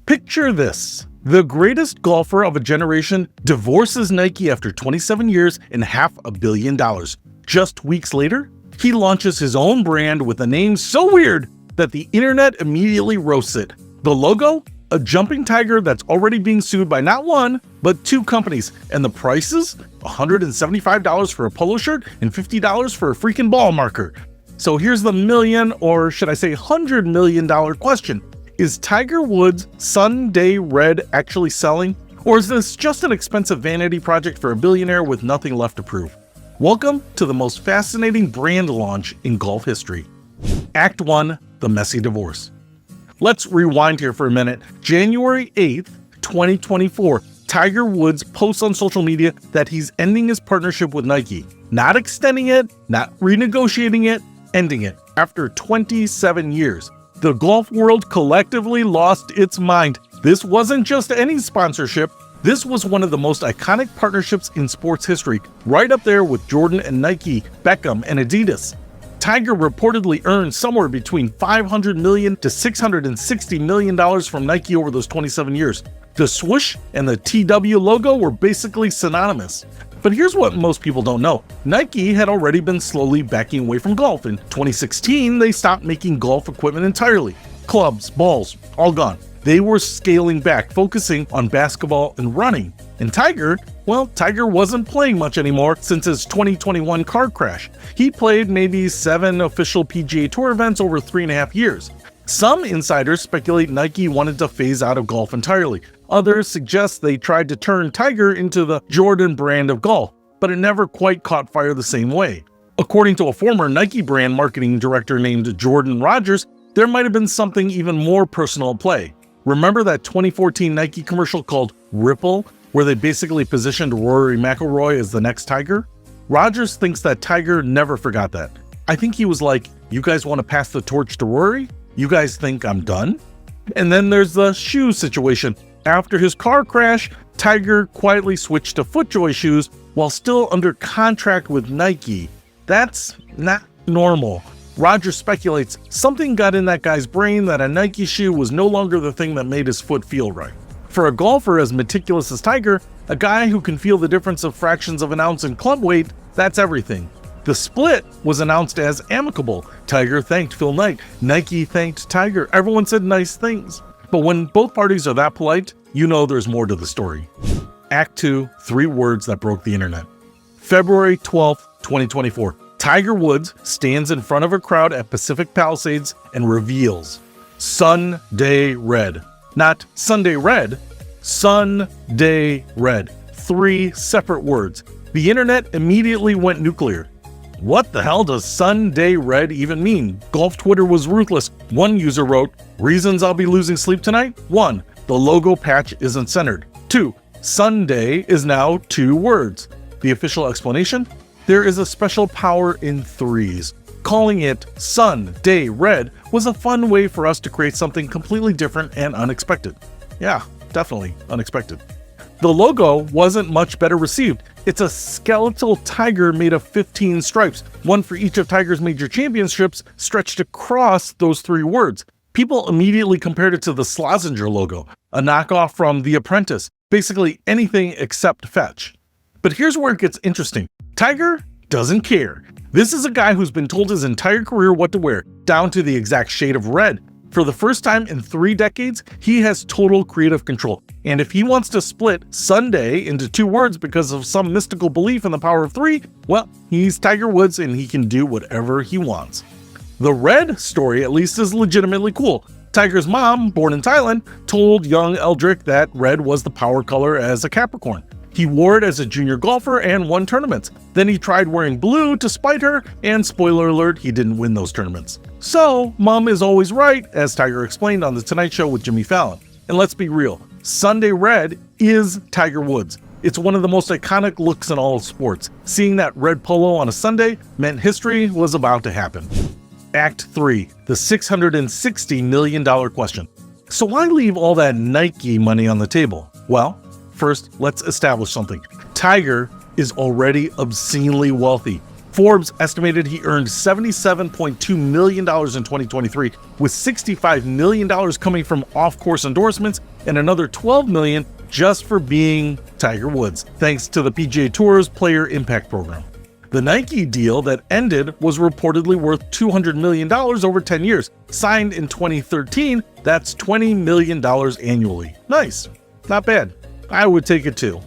Picture this. The greatest golfer of a generation divorces Nike after 27 years and $500 million. Just weeks later, he launches his own brand with a name so weird that the internet immediately roasts it. The logo? A jumping tiger that's already being sued by not one, but two companies. And the prices? $175 for a polo shirt and $50 for a freaking ball marker. So here's the million, or should I say $100 million question. Is Tiger Woods' Sunday Red actually selling? Or is this just an expensive vanity project for a billionaire with nothing left to prove? Welcome to the most fascinating brand launch in golf history. Act 1, the messy divorce. Let's rewind here for a minute. January 8th, 2024, Tiger Woods posts on social media that he's ending his partnership with Nike. Not extending it, not renegotiating it, ending it after 27 years. The golf world collectively lost its mind. This wasn't just any sponsorship. This was one of the most iconic partnerships in sports history, right up there with Jordan and Nike, Beckham and Adidas. Tiger reportedly earned somewhere between $500 million to $660 million from Nike over those 27 years. The swoosh and the TW logo were basically synonymous. But here's what most people don't know. Nike had already been slowly backing away from golf. In 2016, they stopped making golf equipment entirely. Clubs, balls, all gone. They were scaling back, focusing on basketball and running. And Tiger wasn't playing much anymore since his 2021 car crash. He played maybe 7 official PGA Tour events over 3.5 years. Some insiders speculate Nike wanted to phase out of golf entirely. Others suggest they tried to turn Tiger into the Jordan brand of golf, but it never quite caught fire the same way. According to a former Nike brand marketing director named Jordan Rogers, there might have been something even more personal at play. Remember that 2014 Nike commercial called Ripple, where they basically positioned Rory McIlroy as the next Tiger? Rogers thinks that Tiger never forgot that. I think he was like, you guys want to pass the torch to Rory? You guys think I'm done? And then there's the shoe situation. After his car crash, Tiger quietly switched to FootJoy shoes while still under contract with Nike. That's not normal. Rogers speculates something got in that guy's brain that a Nike shoe was no longer the thing that made his foot feel right. For a golfer as meticulous as Tiger, a guy who can feel the difference of fractions of an ounce in club weight, that's everything. The split was announced as amicable. Tiger thanked Phil Knight. Nike thanked Tiger. Everyone said nice things. But when both parties are that polite, you know there's more to the story. Act 2, 3 words that broke the internet. February 12th, 2024. Tiger Woods stands in front of a crowd at Pacific Palisades and reveals Sunday Red. Not Sunday Red, Sunday Red. 3 separate words. The internet immediately went nuclear. What the hell does Sunday Red even mean? Golf Twitter was ruthless. One user wrote, reasons I'll be losing sleep tonight? 1. The logo patch isn't centered. 2. Sunday is now 2 words. The official explanation? There is a special power in 3s. Calling it Sunday Red was a fun way for us to create something completely different and unexpected. Yeah, definitely unexpected. The logo wasn't much better received. It's a skeletal tiger made of 15 stripes, one for each of Tiger's major championships, stretched across those 3 words. People immediately compared it to the Slazenger logo, a knockoff from The Apprentice, basically anything except fetch. But here's where it gets interesting. Tiger doesn't care. This is a guy who's been told his entire career what to wear, down to the exact shade of red. For the first time in 3 decades, he has total creative control. And if he wants to split Sunday into 2 words because of some mystical belief in the power of 3, well, he's Tiger Woods and he can do whatever he wants. The red story, at least, is legitimately cool. Tiger's mom, born in Thailand, told young Eldrick that red was the power color as a Capricorn. He wore it as a junior golfer and won tournaments. Then he tried wearing blue to spite her, and spoiler alert, he didn't win those tournaments. So, mom is always right, as Tiger explained on The Tonight Show with Jimmy Fallon. And let's be real, Sunday Red is Tiger Woods. It's one of the most iconic looks in all of sports. Seeing that red polo on a Sunday meant history was about to happen. Act 3, the $660 million question. So why leave all that Nike money on the table? Well, first, let's establish something. Tiger is already obscenely wealthy. Forbes estimated he earned $77.2 million in 2023, with $65 million coming from off-course endorsements and another $12 million just for being Tiger Woods, thanks to the PGA Tour's Player Impact Program. The Nike deal that ended was reportedly worth $200 million over 10 years. Signed in 2013, that's $20 million annually. Nice. Not bad. I would take it too.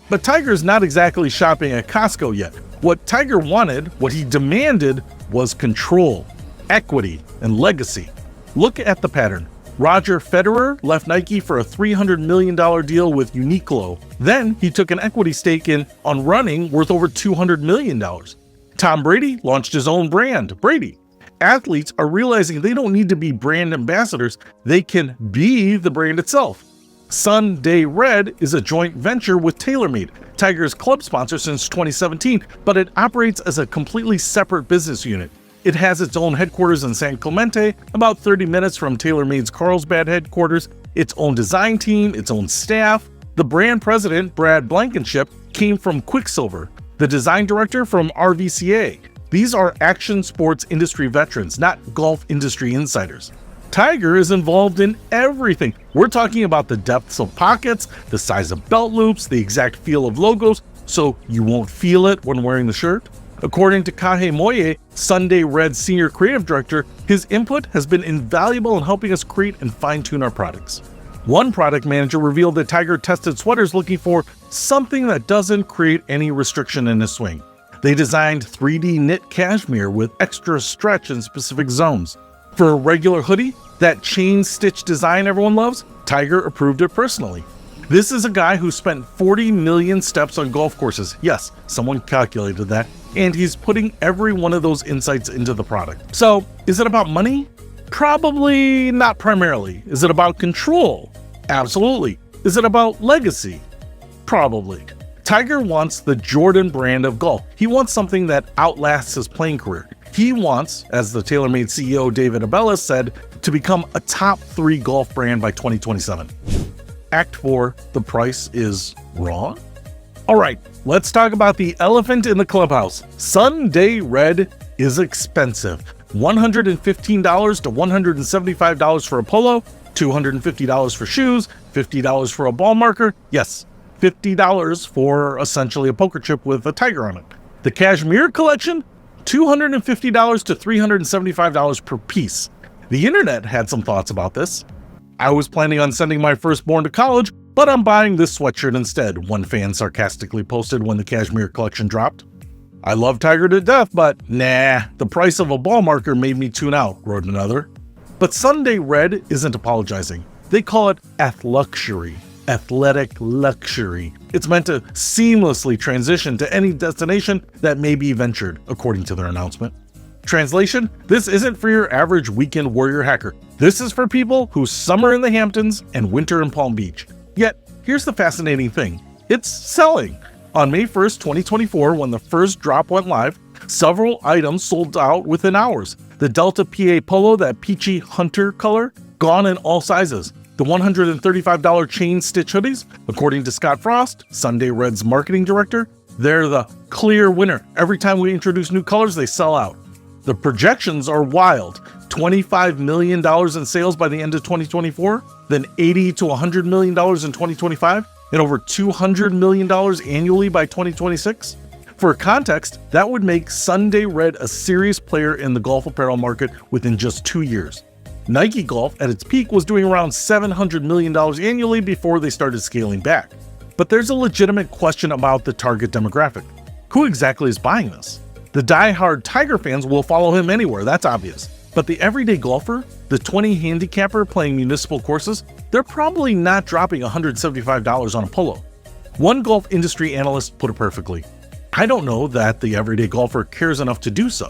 But Tiger's not exactly shopping at Costco yet. What Tiger wanted, what he demanded, was control, equity, and legacy. Look at the pattern. Roger Federer left Nike for a $300 million deal with Uniqlo. Then he took an equity stake in On Running worth over $200 million. Tom Brady launched his own brand, Brady. Athletes are realizing they don't need to be brand ambassadors, they can be the brand itself. Sunday Red is a joint venture with TaylorMade, Tiger's club sponsor since 2017, but it operates as a completely separate business unit. It has its own headquarters in San Clemente, about 30 minutes from TaylorMade's Carlsbad headquarters, its own design team, its own staff. The brand president, Brad Blankenship, came from Quicksilver, the design director from RVCA. These are action sports industry veterans, not golf industry insiders. Tiger is involved in everything. We're talking about the depths of pockets, the size of belt loops, the exact feel of logos, so you won't feel it when wearing the shirt. According to Kahe Moye, Sunday Red's senior creative director, his input has been invaluable in helping us create and fine-tune our products. One product manager revealed that Tiger tested sweaters looking for something that doesn't create any restriction in his swing. They designed 3D knit cashmere with extra stretch in specific zones. For a regular hoodie, that chain stitch design everyone loves, Tiger approved it personally. This is a guy who spent 40 million steps on golf courses. Yes, someone calculated that. And he's putting every one of those insights into the product. So, is it about money? Probably not primarily. Is it about control? Absolutely. Is it about legacy? Probably. Tiger wants the Jordan brand of golf. He wants something that outlasts his playing career. He wants, as the TaylorMade CEO David Abella said, to become a top 3 golf brand by 2027. Act 4, the price is wrong? Alright, let's talk about the elephant in the clubhouse. Sunday Red is expensive. $115 to $175 for a polo, $250 for shoes, $50 for a ball marker. Yes, $50 for essentially a poker chip with a tiger on it. The Cashmere collection, $250 to $375 per piece. The internet had some thoughts about this. I was planning on sending my firstborn to college, but I'm buying this sweatshirt instead, one fan sarcastically posted when the Cashmere collection dropped. I love Tiger to death, but nah, the price of a ball marker made me tune out, wrote another. But Sunday Red isn't apologizing. They call it athluxury, athletic luxury. It's meant to seamlessly transition to any destination that may be ventured, according to their announcement. Translation, this isn't for your average weekend warrior hacker. This is for people who summer in the Hamptons and winter in Palm Beach. Yet, here's the fascinating thing. It's selling. On May 1st, 2024, when the first drop went live, several items sold out within hours. The Delta PA Polo, that peachy hunter color, gone in all sizes. The $135 chain stitch hoodies, according to Scott Frost, Sunday Red's marketing director, they're the clear winner. Every time we introduce new colors, they sell out. The projections are wild. $25 million in sales by the end of 2024, then $80 to $100 million in 2025, and over $200 million annually by 2026. For context, that would make Sunday Red a serious player in the golf apparel market within just 2 years. Nike Golf at its peak was doing around $700 million annually before they started scaling back. But there's a legitimate question about the target demographic. Who exactly is buying this? The die-hard Tiger fans will follow him anywhere, that's obvious. But the everyday golfer, the 20 handicapper playing municipal courses, they're probably not dropping $175 on a polo. One golf industry analyst put it perfectly. I don't know that the everyday golfer cares enough to do so.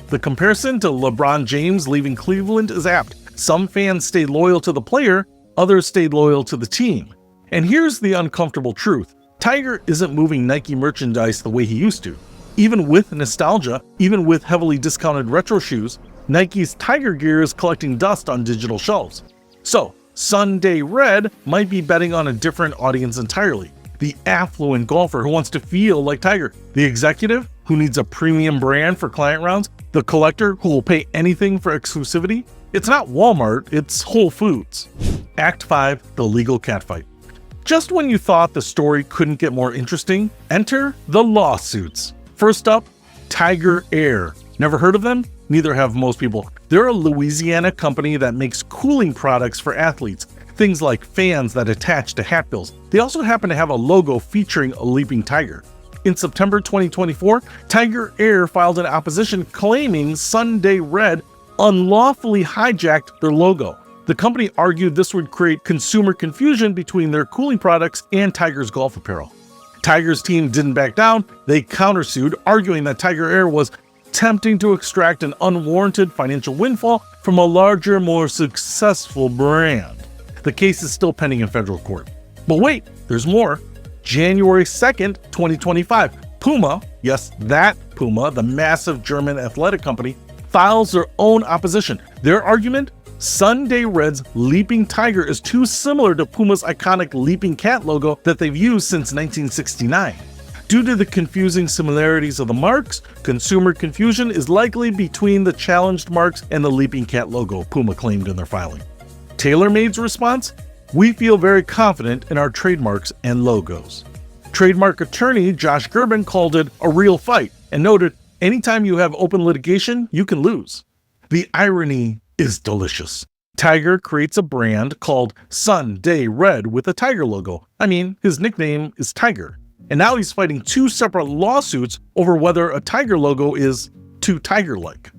The comparison to LeBron James leaving Cleveland is apt. Some fans stayed loyal to the player, others stayed loyal to the team. And here's the uncomfortable truth. Tiger isn't moving Nike merchandise the way he used to. Even with nostalgia, even with heavily discounted retro shoes, Nike's Tiger gear is collecting dust on digital shelves. So, Sunday Red might be betting on a different audience entirely. the affluent golfer who wants to feel like Tiger, the executive who needs a premium brand for client rounds, the collector who will pay anything for exclusivity. It's not Walmart, it's Whole Foods. Act 5, the legal catfight. Just when you thought the story couldn't get more interesting, enter the lawsuits. First up, Tiger Air. Never heard of them? Neither have most people. They're a Louisiana company that makes cooling products for athletes, things like fans that attach to hat bills. They also happen to have a logo featuring a leaping tiger. In September 2024, Tiger Air filed an opposition claiming Sunday Red unlawfully hijacked their logo. The company argued this would create consumer confusion between their cooling products and Tiger's golf apparel. Tiger's team didn't back down. They countersued, arguing that Tiger Air was attempting to extract an unwarranted financial windfall from a larger, more successful brand. The case is still pending in federal court. But wait, there's more. January 2nd, 2025, Puma, yes, that Puma, the massive German athletic company, files their own opposition. Their argument? Sunday Red's leaping tiger is too similar to Puma's iconic leaping cat logo that they've used since 1969. Due to the confusing similarities of the marks, consumer confusion is likely between the challenged marks and the leaping cat logo, Puma claimed in their filing. TaylorMade's response? We feel very confident in our trademarks and logos. Trademark attorney Josh Gerben called it a real fight and noted, anytime you have open litigation, you can lose. The irony is delicious. Tiger creates a brand called Sunday Red with a tiger logo. I mean, his nickname is Tiger. And now he's fighting two separate lawsuits over whether a tiger logo is too tiger-like.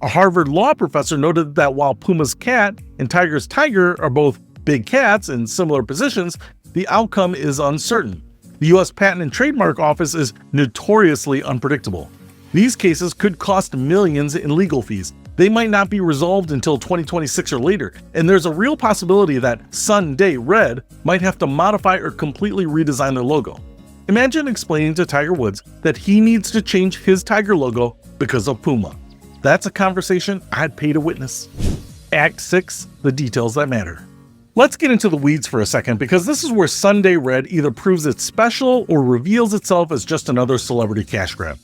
A Harvard law professor noted that while Puma's cat and Tiger's tiger are both big cats in similar positions, the outcome is uncertain. The U.S. Patent and Trademark Office is notoriously unpredictable. These cases could cost millions in legal fees. They might not be resolved until 2026 or later, and there's a real possibility that Sunday Red might have to modify or completely redesign their logo. Imagine explaining to Tiger Woods that he needs to change his tiger logo because of Puma. That's a conversation I'd pay to witness. Act 6, the details that matter. Let's get into the weeds for a second, because this is where Sunday Red either proves it's special or reveals itself as just another celebrity cash grab.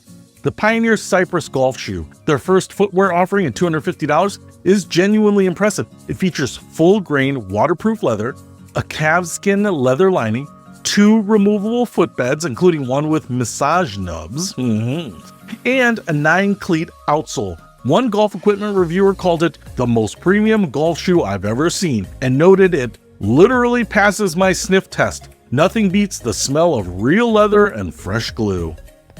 The Pioneer Cypress golf shoe, their first footwear offering at $250, is genuinely impressive. It features full-grain waterproof leather, a calfskin leather lining, 2 removable footbeds, including one with massage nubs, and a 9-cleat outsole. One golf equipment reviewer called it the most premium golf shoe I've ever seen and noted it literally passes my sniff test. Nothing beats the smell of real leather and fresh glue.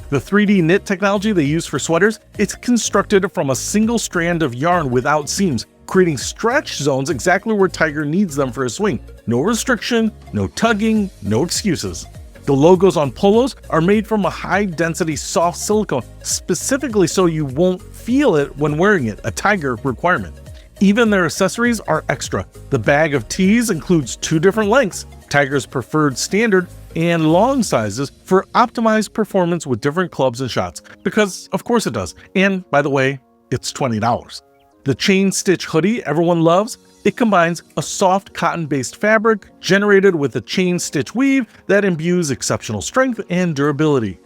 The 3D knit technology they use for sweaters, it's constructed from a single strand of yarn without seams, creating stretch zones exactly where Tiger needs them for his swing. No restriction, no tugging, no excuses. The logos on polos are made from a high-density soft silicone, specifically so you won't feel it when wearing it, a Tiger requirement. Even their accessories are extra. The bag of tees includes 2 different lengths, Tiger's preferred standard and long sizes, for optimized performance with different clubs and shots, because of course it does. And by the way, it's $20. The chain stitch hoodie everyone loves, it combines a soft cotton-based fabric generated with a chain stitch weave that imbues exceptional strength and durability.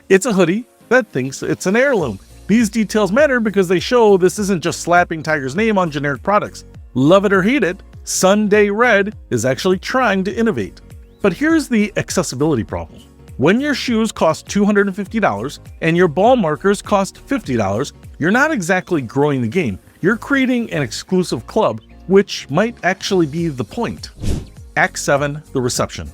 It's a hoodie that thinks it's an heirloom. These details matter because they show this isn't just slapping Tiger's name on generic products. Love it or hate it, Sunday Red is actually trying to innovate. But here's the accessibility problem. When your shoes cost $250 and your ball markers cost $50, you're not exactly growing the game. You're creating an exclusive club, which might actually be the point. Act 7, the reception.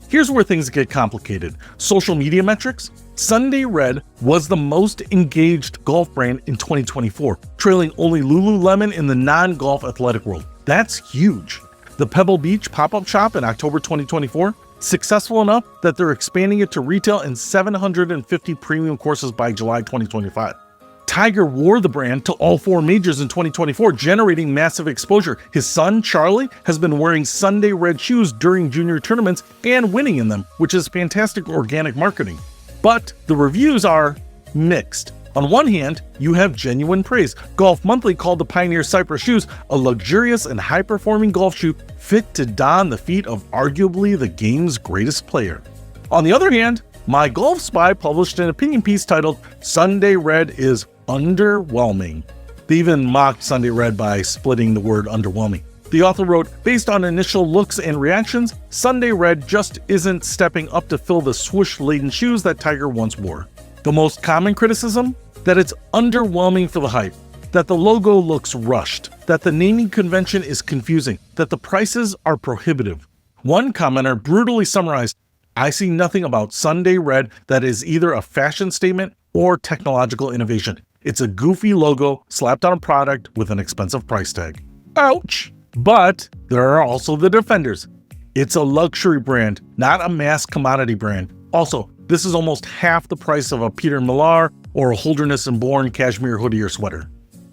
Here's where things get complicated. Social media metrics. Sunday Red was the most engaged golf brand in 2024, trailing only Lululemon in the non-golf athletic world. That's huge. The Pebble Beach pop-up shop in October 2024, successful enough that they're expanding it to retail in 750 premium courses by July 2025. Tiger wore the brand to all 4 majors in 2024, generating massive exposure. His son, Charlie, has been wearing Sunday Red shoes during junior tournaments and winning in them, which is fantastic organic marketing. But the reviews are mixed. On one hand, you have genuine praise. Golf Monthly called the Pioneer Cypress shoes a luxurious and high-performing golf shoe fit to don the feet of arguably the game's greatest player. On the other hand, My Golf Spy published an opinion piece titled "Sunday Red is Underwhelming." They even mocked Sunday Red by splitting the word underwhelming. The author wrote, "Based on initial looks and reactions, Sunday Red just isn't stepping up to fill the swoosh-laden shoes that Tiger once wore." The most common criticism? That it's underwhelming for the hype, that the logo looks rushed, that the naming convention is confusing, that the prices are prohibitive. One commenter brutally summarized, "I see nothing about Sunday Red that is either a fashion statement or technological innovation. It's a goofy logo slapped on a product with an expensive price tag." Ouch! But there are also the defenders. It's a luxury brand, not a mass commodity brand. Also, this is almost half the price of a Peter Millar or a Holderness and Bourne cashmere hoodie or sweater.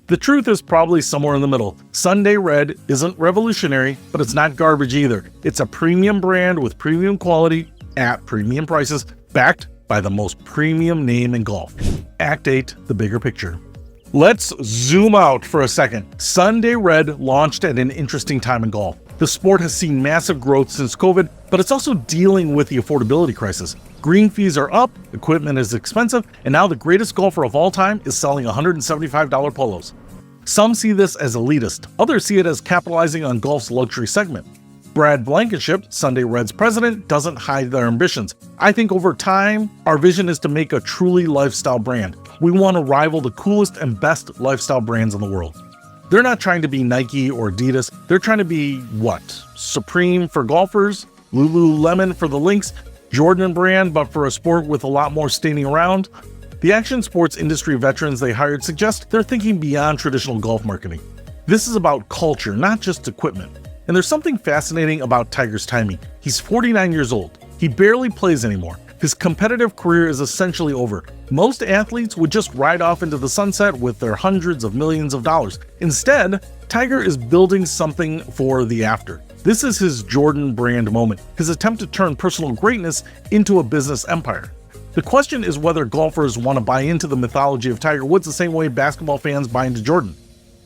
The truth is probably somewhere in the middle. Sunday Red isn't revolutionary, but it's not garbage either. It's a premium brand with premium quality at premium prices, backed by the most premium name in golf. Act 8, the bigger picture. Let's zoom out for a second. Sunday Red launched at an interesting time in golf. The sport has seen massive growth since COVID, but it's also dealing with the affordability crisis. Green fees are up, equipment is expensive, and now the greatest golfer of all time is selling $175 polos. Some see this as elitist, others see it as capitalizing on golf's luxury segment. Brad Blankenship, Sunday Red's president, doesn't hide their ambitions. "I think over time, our vision is to make a truly lifestyle brand. We want to rival the coolest and best lifestyle brands in the world." They're not trying to be Nike or Adidas, they're trying to be what? Supreme for golfers? Lululemon for the links? Jordan brand, but for a sport with a lot more standing around? The action sports industry veterans they hired suggest they're thinking beyond traditional golf marketing. This is about culture, not just equipment. And there's something fascinating about Tiger's timing. He's 49 years old. He barely plays anymore. His competitive career is essentially over. Most athletes would just ride off into the sunset with their hundreds of millions of dollars. Instead, Tiger is building something for the after. This is his Jordan brand moment, his attempt to turn personal greatness into a business empire. The question is whether golfers want to buy into the mythology of Tiger Woods the same way basketball fans buy into Jordan.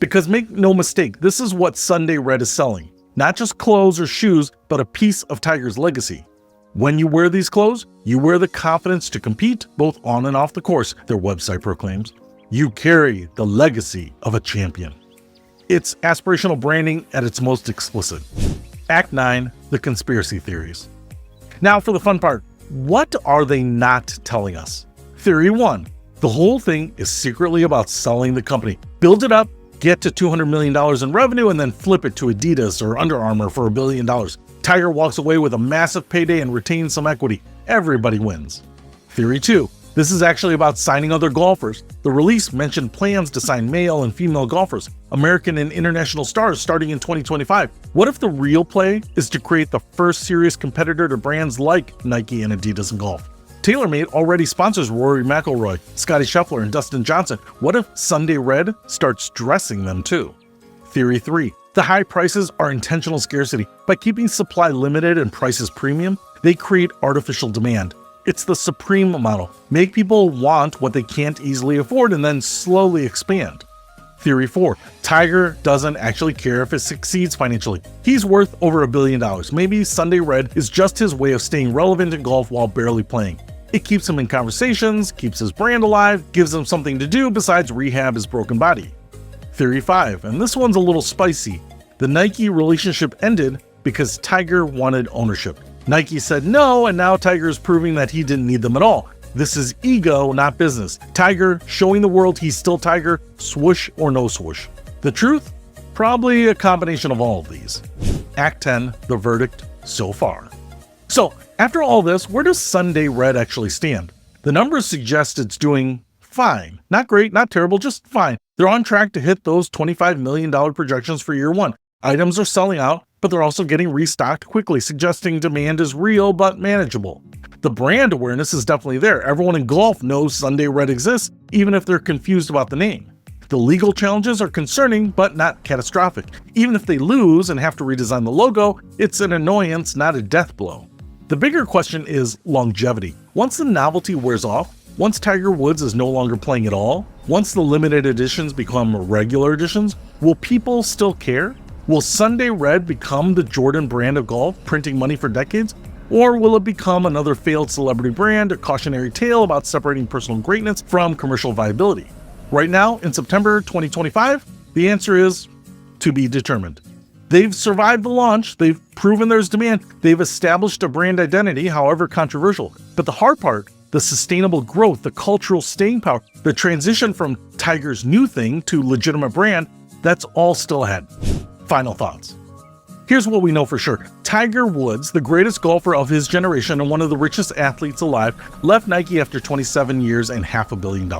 Because make no mistake, this is what Sunday Red is selling. Not just clothes or shoes, but a piece of Tiger's legacy. When you wear these clothes, you wear the confidence to compete both on and off the course, their website proclaims. You carry the legacy of a champion. It's aspirational branding at its most explicit. Act 9, the conspiracy theories. Now for the fun part. What are they not telling us? Theory 1. The whole thing is secretly about selling the company. Build it up, get to $200 million in revenue, and then flip it to Adidas or Under Armour for $1 billion. Tiger walks away with a massive payday and retains some equity. Everybody wins. Theory 2. This is actually about signing other golfers. The release mentioned plans to sign male and female golfers, American and international stars starting in 2025. What if the real play is to create the first serious competitor to brands like Nike and Adidas in golf? TaylorMade already sponsors Rory McIlroy, Scottie Scheffler, and Dustin Johnson. What if Sunday Red starts dressing them too? Theory 3. The high prices are intentional scarcity. By keeping supply limited and prices premium, they create artificial demand. It's the supreme model. Make people want what they can't easily afford and then slowly expand. Theory 4. Tiger doesn't actually care if it succeeds financially. He's worth over $1 billion. Maybe Sunday Red is just his way of staying relevant in golf while barely playing. It keeps him in conversations, keeps his brand alive, gives him something to do besides rehab his broken body. Theory 5, and this one's a little spicy. The Nike relationship ended because Tiger wanted ownership. Nike said no, and now Tiger is proving that he didn't need them at all. This is ego, not business. Tiger showing the world he's still Tiger, swoosh or no swoosh. The truth? Probably a combination of all of these. Act 10, the verdict so far. So, after all this, where does Sunday Red actually stand? The numbers suggest it's doing fine. Not great, not terrible, just fine. They're on track to hit those $25 million projections for year one. Items are selling out, but they're also getting restocked quickly, suggesting demand is real but manageable. The brand awareness is definitely there. Everyone in golf knows Sunday Red exists, even if they're confused about the name. The legal challenges are concerning, but not catastrophic. Even if they lose and have to redesign the logo, it's an annoyance, not a death blow. The bigger question is longevity. Once the novelty wears off, once Tiger Woods is no longer playing at all, once the limited editions become regular editions, will people still care? Will Sunday Red become the Jordan brand of golf, printing money for decades? Or will it become another failed celebrity brand, a cautionary tale about separating personal greatness from commercial viability? Right now, in September 2025, the answer is to be determined. They've survived the launch, they've proven there's demand, they've established a brand identity, however controversial. But the hard part, the sustainable growth, the cultural staying power, the transition from Tiger's new thing to legitimate brand, that's all still ahead. Final thoughts. Here's what we know for sure. Tiger Woods, the greatest golfer of his generation and one of the richest athletes alive, left Nike after 27 years and $500 million.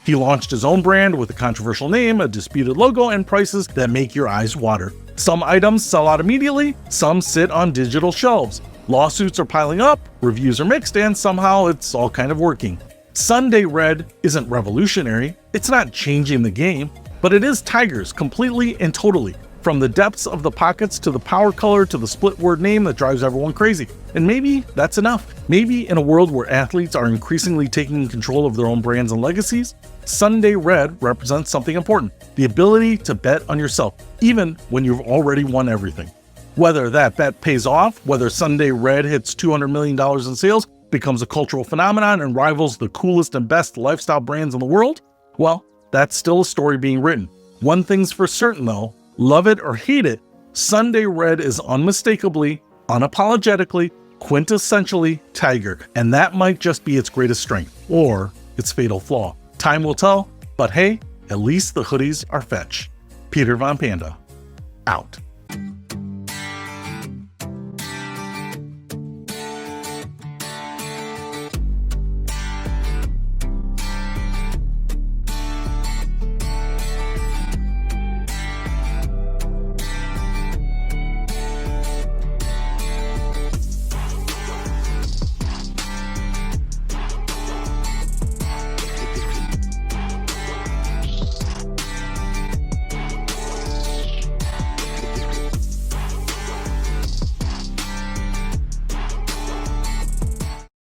He launched his own brand with a controversial name, a disputed logo, and prices that make your eyes water. Some items sell out immediately, some sit on digital shelves. Lawsuits are piling up, reviews are mixed, and somehow it's all kind of working. Sunday Red isn't revolutionary, it's not changing the game, but it is Tiger's completely and totally. From the depths of the pockets to the power color to the split word name that drives everyone crazy. And maybe that's enough. Maybe in a world where athletes are increasingly taking control of their own brands and legacies, Sunday Red represents something important. The ability to bet on yourself, even when you've already won everything. Whether that bet pays off, whether Sunday Red hits $200 million in sales, becomes a cultural phenomenon, and rivals the coolest and best lifestyle brands in the world, well, that's still a story being written. One thing's for certain though, love it or hate it, Sunday Red is unmistakably, unapologetically, quintessentially Tiger, and that might just be its greatest strength, or its fatal flaw. Time will tell, but hey, at least the hoodies are fetch. Peter Von Panda, out.